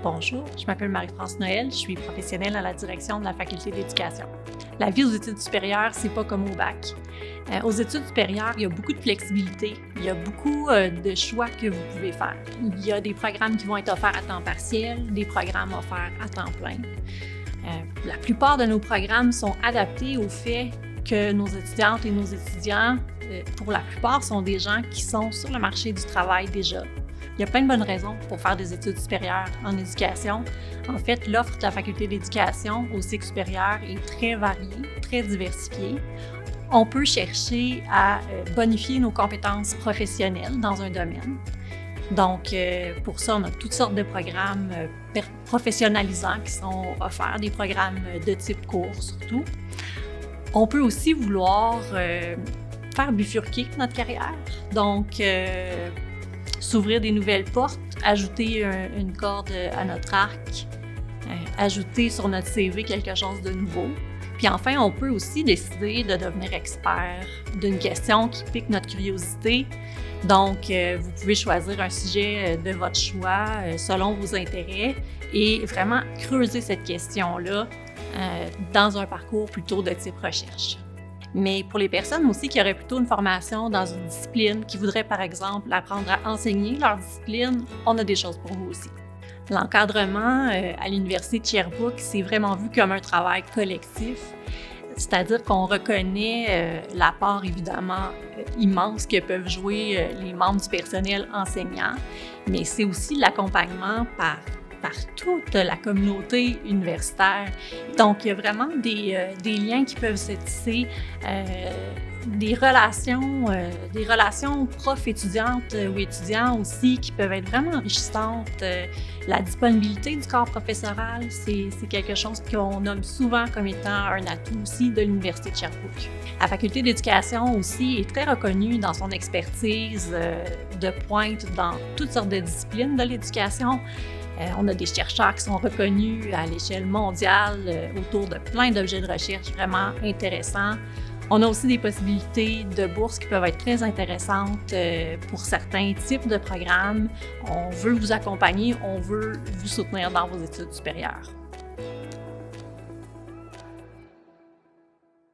Bonjour, je m'appelle Marie-France Noël, je suis professionnelle à la direction de la faculté d'éducation. La vie aux études supérieures, c'est pas comme au bac. Aux études supérieures, il y a beaucoup de flexibilité, il y a beaucoup de choix que vous pouvez faire. Il y a des programmes qui vont être offerts à temps partiel, des programmes offerts à temps plein. La plupart de nos programmes sont adaptés au fait que nos étudiantes et nos étudiants, pour la plupart, sont des gens qui sont sur le marché du travail déjà. Il y a plein de bonnes raisons pour faire des études supérieures en éducation. En fait, l'offre de la faculté d'éducation au cycle supérieur est très variée, très diversifiée. On peut chercher à bonifier nos compétences professionnelles dans un domaine. Donc, pour ça, on a toutes sortes de programmes professionnalisants qui sont offerts, des programmes de type cours surtout. On peut aussi vouloir faire bifurquer notre carrière. Donc, s'ouvrir des nouvelles portes, ajouter une corde à notre arc, ajouter sur notre CV quelque chose de nouveau. Puis enfin, on peut aussi décider de devenir expert d'une question qui pique notre curiosité. Donc, vous pouvez choisir un sujet de votre choix selon vos intérêts et vraiment creuser cette question-là dans un parcours plutôt de type recherche. Mais pour les personnes aussi qui auraient plutôt une formation dans une discipline, qui voudraient par exemple apprendre à enseigner leur discipline, on a des choses pour vous aussi. L'encadrement à l'Université de Sherbrooke, c'est vraiment vu comme un travail collectif, c'est-à-dire qu'on reconnaît l'apport évidemment immense que peuvent jouer les membres du personnel enseignant, mais c'est aussi l'accompagnement par toute la communauté universitaire. Donc, il y a vraiment des liens qui peuvent se tisser, des relations prof-étudiantes ou étudiants aussi qui peuvent être vraiment enrichissantes. La disponibilité du corps professoral, c'est quelque chose qu'on nomme souvent comme étant un atout aussi de l'Université de Sherbrooke. La faculté d'éducation aussi est très reconnue dans son expertise de pointe dans toutes sortes de disciplines de l'éducation. On a des chercheurs qui sont reconnus à l'échelle mondiale autour de plein d'objets de recherche vraiment intéressants. On a aussi des possibilités de bourses qui peuvent être très intéressantes pour certains types de programmes. On veut vous accompagner, on veut vous soutenir dans vos études supérieures.